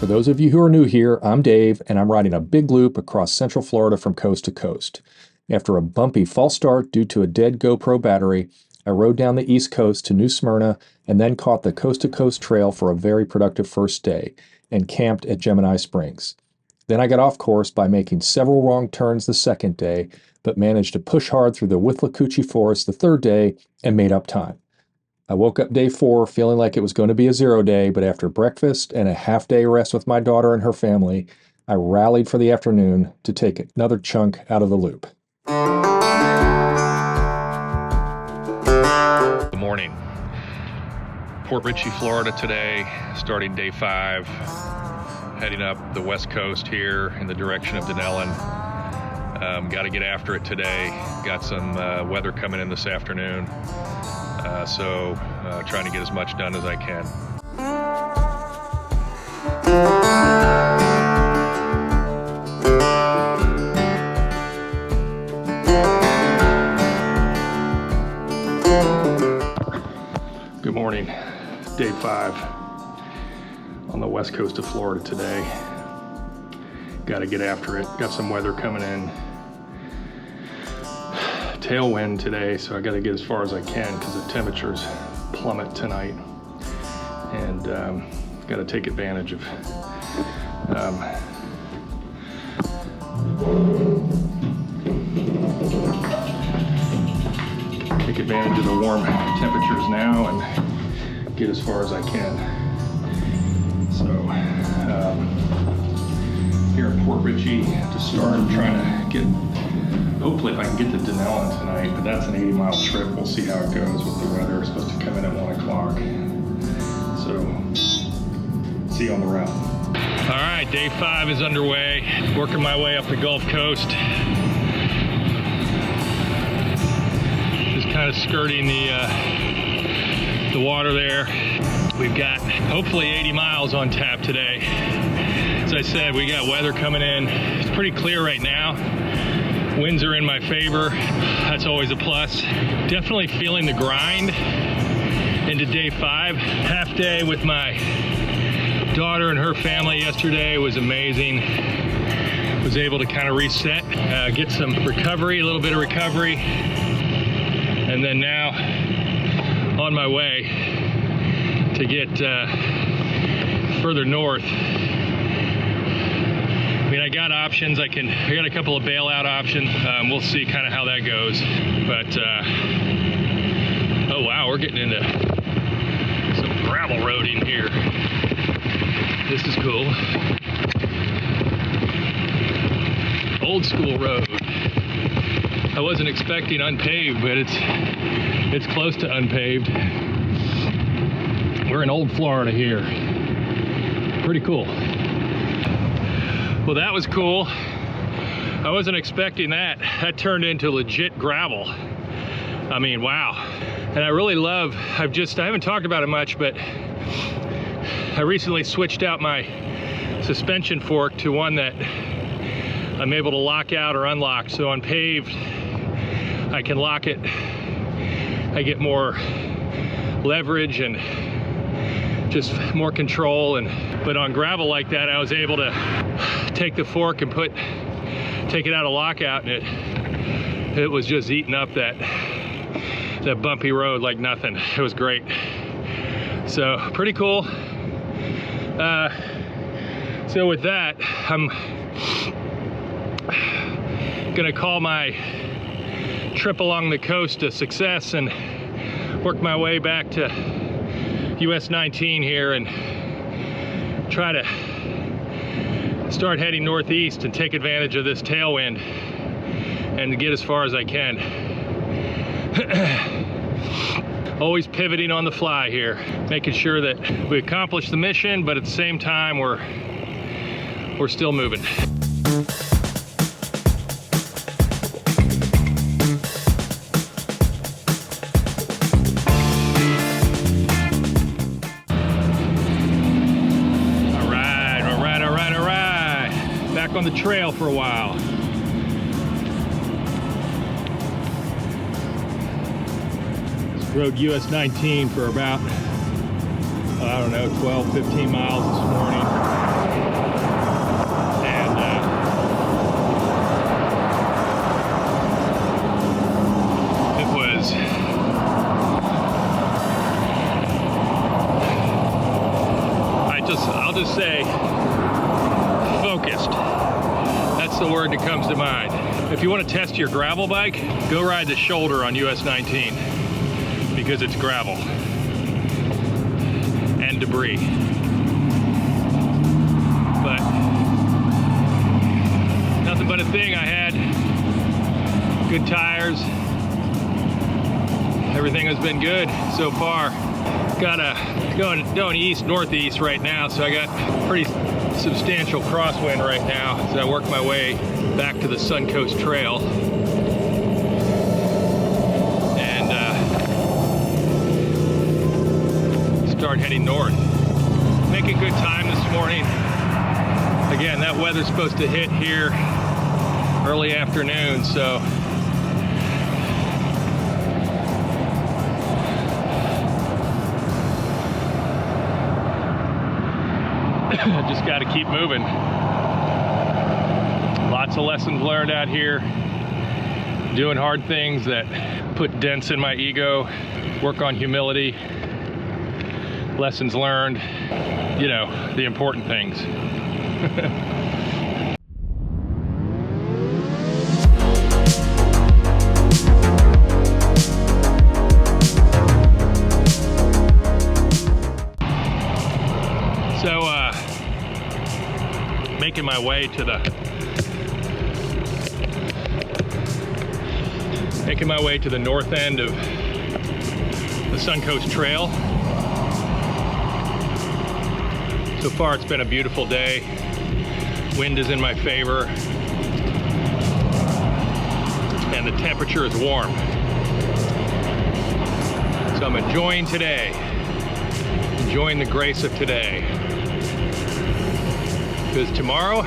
For those of you who are new here, I'm Dave, and I'm riding a big loop across Central Florida from coast to coast. After a bumpy false start due to a dead GoPro battery, I rode down the East Coast to New Smyrna and then caught the coast-to-coast trail for a very productive first day and camped at Gemini Springs. Then I got off course by making several wrong turns the second day, but managed to push hard through the Withlacoochee Forest the third day and made up time. I woke up day 4 feeling like it was going to be a 0 day, but after breakfast and a half-day rest with my daughter and her family, I rallied for the afternoon to take another chunk out of the loop. Good morning. Port Richey, Florida today, starting day 5, heading up the west coast here in the direction of Denellen. Got to get after it today. Got some weather coming in this afternoon. So trying to get as much done as I can. Good morning, day 5 on the west coast of Florida today. Got to get after it. Got some weather coming in. Tailwind today, so I got to get as far as I can because the temperatures plummet tonight, and got to take advantage of the warm temperatures now and get as far as I can. So here in Port Richey to start, I'm trying to get, hopefully if I can get to Denellen tonight, but that's an 80-mile trip. We'll see how it goes with the weather. It's supposed to come in at 1 o'clock. So, see you on the route. All right, day 5 is underway. Working my way up the Gulf Coast. Just kind of skirting the water there. We've got hopefully 80 miles on tap today. As I said, we got weather coming in. It's pretty clear right now. Winds are in my favor. That's always a plus. Definitely feeling the grind into day 5. Half day with my daughter and her family yesterday was amazing. Was able to kind of reset, get some recovery, a little bit of recovery. And then now on my way to get further north. I mean, I got options. I got a couple of bailout options. We'll see kind of how that goes. But, oh wow, we're getting into some gravel roading here. This is cool. Old school road. I wasn't expecting unpaved, but it's close to unpaved. We're in old Florida here. Pretty cool. Well, that was cool. I wasn't expecting that. That turned into legit gravel. I mean, wow. And I really love, I haven't talked about it much, but I recently switched out my suspension fork to one that I'm able to lock out or unlock. So on paved, I can lock it. I get more leverage and just more control, but on gravel like that, I was able to take the fork and take it out of lockout, and it was just eating up that bumpy road like nothing. It was great. So pretty cool. So with that, I'm gonna call my trip along the coast a success and work my way back to US 19 here and try to start heading northeast and take advantage of this tailwind and get as far as I can. Always pivoting on the fly here, making sure that we accomplish the mission, but at the same time we're still moving. Back on the trail for a while. Rode US 19 for about, I don't know, 12, 15 miles this morning. just say focused. That's the word that comes to mind. If you want to test your gravel bike, go ride the shoulder on US 19 because it's gravel and debris. But nothing but a thing. I had good tires. Everything has been good so far. Going east, northeast right now, so I got pretty substantial crosswind right now as I work my way back to the Suncoast Trail. And start heading north. Making good time this morning. Again, that weather's supposed to hit here early afternoon, so just got to keep moving. Lots of lessons learned out here. Doing hard things that put dents in my ego. Work on humility. Lessons learned. You know, the important things. So, making my way to the north end of the Suncoast Trail. So far, it's been a beautiful day. Wind is in my favor, and the temperature is warm. So I'm enjoying today, enjoying the grace of today. Because tomorrow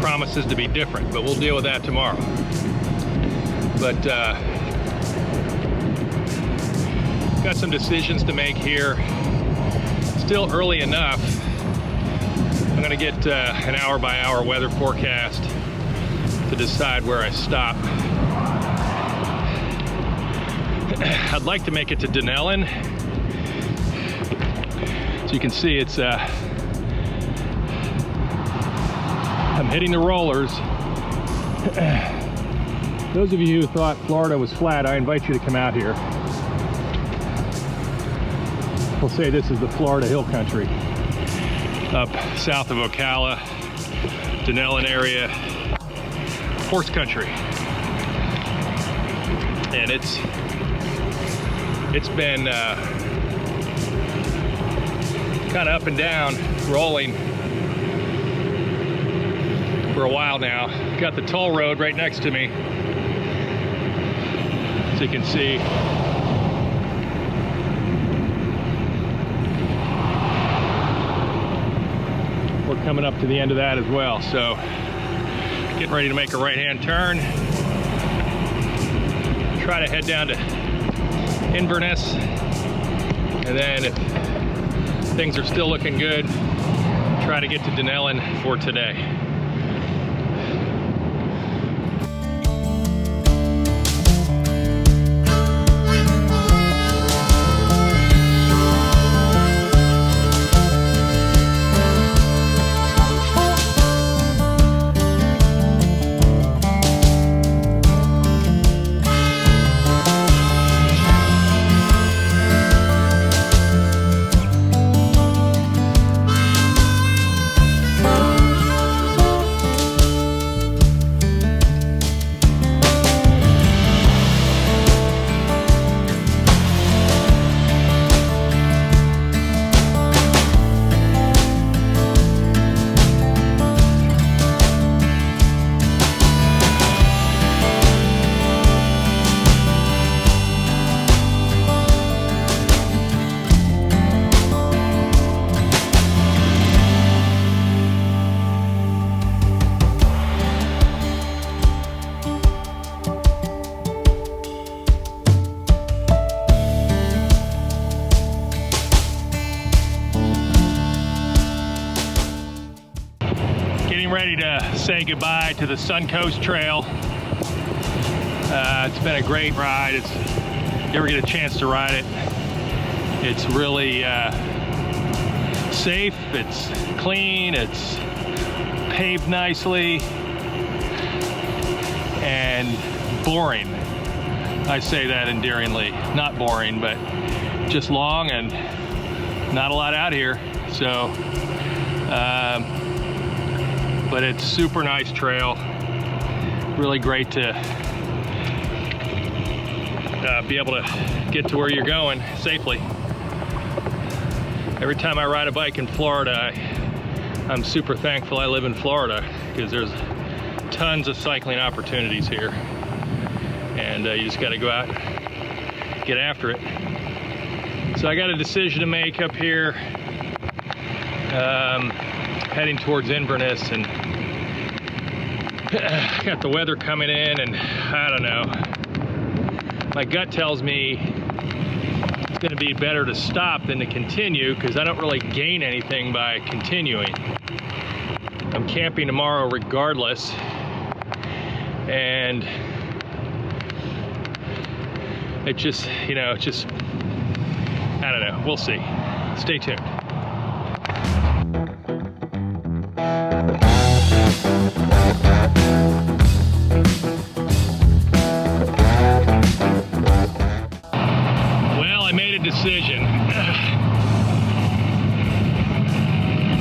promises to be different, but we'll deal with that tomorrow. But got some decisions to make here. Still early enough. I'm gonna get an hour-by-hour weather forecast to decide where I stop. I'd like to make it to Denellen. So you can see it's I'm hitting the rollers. Those of you who thought Florida was flat, I invite you to come out here. We'll say this is the Florida Hill Country. Up south of Ocala, Denellen area, horse country. And it's been kind of up and down, rolling for a while now. Got the toll road right next to me, so you can see. We're coming up to the end of that as well, so getting ready to make a right-hand turn. Try to head down to Inverness, and then if things are still looking good, try to get to Denellen for today. Ready to say goodbye to the Suncoast Trail. It's been a great ride. If you ever get a chance to ride it, it's really safe, it's clean, it's paved nicely, and boring. I say that endearingly. Not boring, but just long and not a lot out here. So, but it's super nice trail. Really great to be able to get to where you're going safely. Every time I ride a bike in Florida, I'm super thankful I live in Florida, because there's tons of cycling opportunities here. And you just got to go out and get after it. So I got a decision to make up here, heading towards Inverness, and got the weather coming in, and I don't know. My gut tells me it's going to be better to stop than to continue, because I don't really gain anything by continuing. I'm camping tomorrow regardless, and it just, you know, it's just, I don't know, we'll see. Stay tuned. Well, I made a decision.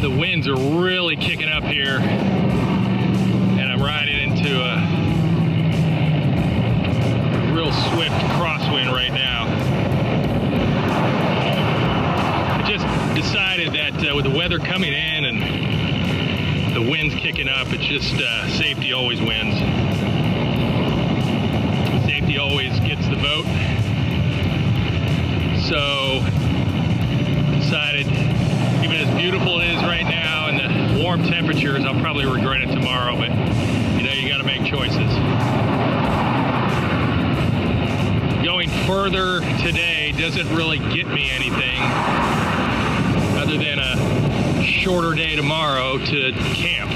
The winds are really kicking up here, and I'm riding into a real swift crosswind right now. I just decided that with the weather coming in and the winds kicking up, it's just safety always wins. Safety always gets the vote. So decided, even as beautiful it is right now and the warm temperatures, I'll probably regret it tomorrow, but you know, you got to make choices. Going further today doesn't really get me anything other than a shorter day tomorrow to camp.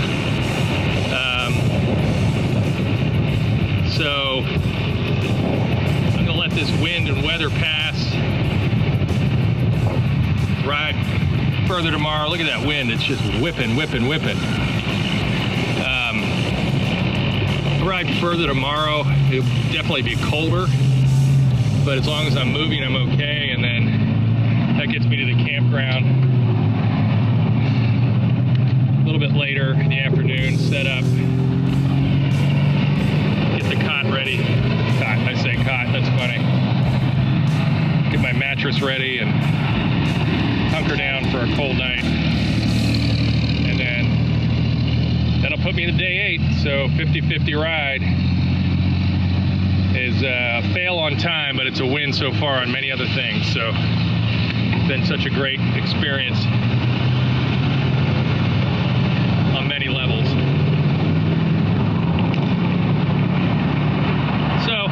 So I'm gonna let this wind and weather pass, ride further tomorrow. Look at that wind, it's just whipping, whipping, whipping. Ride further tomorrow. It'll definitely be colder, but as long as I'm moving, I'm okay. And then that gets me to the campground a little bit later in the afternoon, set up, get the cot ready. Cot, I say cot, that's funny. Get my mattress ready and hunker down for a cold night. And then that'll put me to day 8. So 50-50 ride is a fail on time, but it's a win so far on many other things. So it's been such a great experience on many levels. So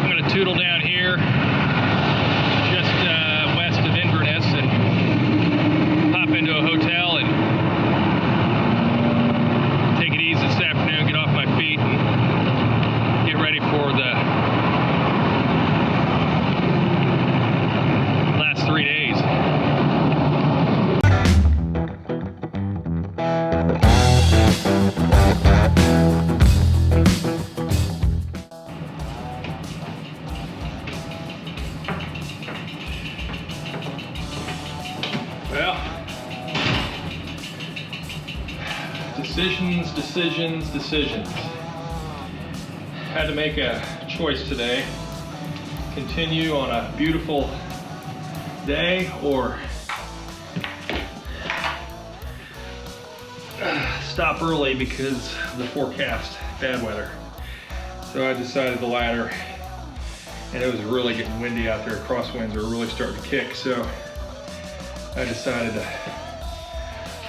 I'm going to tootle down here just west of Inverness and hop into a hotel and take it easy this afternoon, get off my feet, and get ready for the last 3 days. Well, decisions. Had to make a choice today. Continue on a beautiful day or stop early because of the forecast, bad weather. So I decided the latter, and it was really getting windy out there. Crosswinds were really starting to kick, so I decided to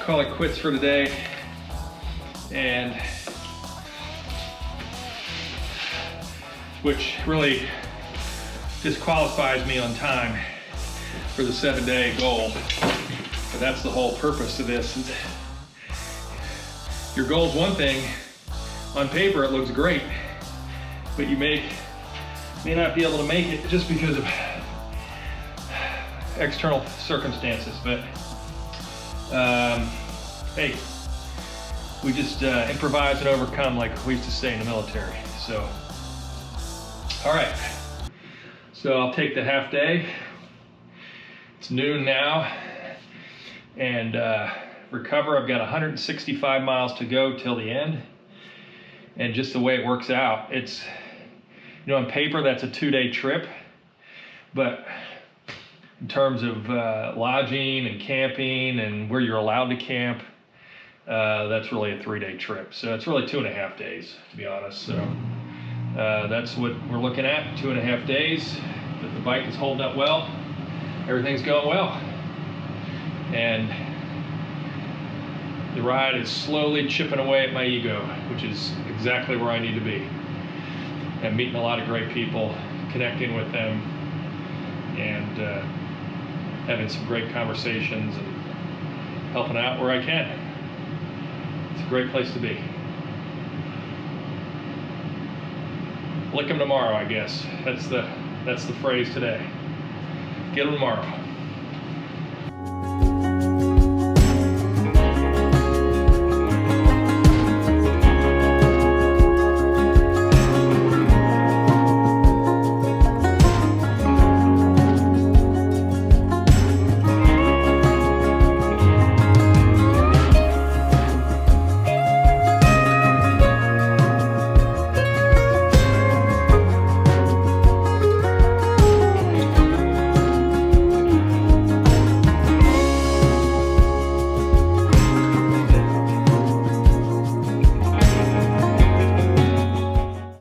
call it quits for today, and which really disqualifies me on time for the 7-day goal. But that's the whole purpose of this. Your goal's one thing, on paper it looks great, but you may not be able to make it just because of external circumstances, but hey, we just improvise and overcome, like we used to say in the military. So, all right, so I'll take the half day. It's noon now, and recover. I've got 165 miles to go till the end, and just the way it works out, it's, you know, on paper that's a 2-day trip, but in terms of lodging and camping and where you're allowed to camp, that's really a 3-day trip. So it's really 2.5 days, to be honest. So that's what we're looking at, 2.5 days. But the bike is holding up well. Everything's going well. And the ride is slowly chipping away at my ego, which is exactly where I need to be. I'm meeting a lot of great people, connecting with them, and having some great conversations and helping out where I can. It's a great place to be. Lick 'em tomorrow, I guess. That's the phrase today. Get 'em tomorrow.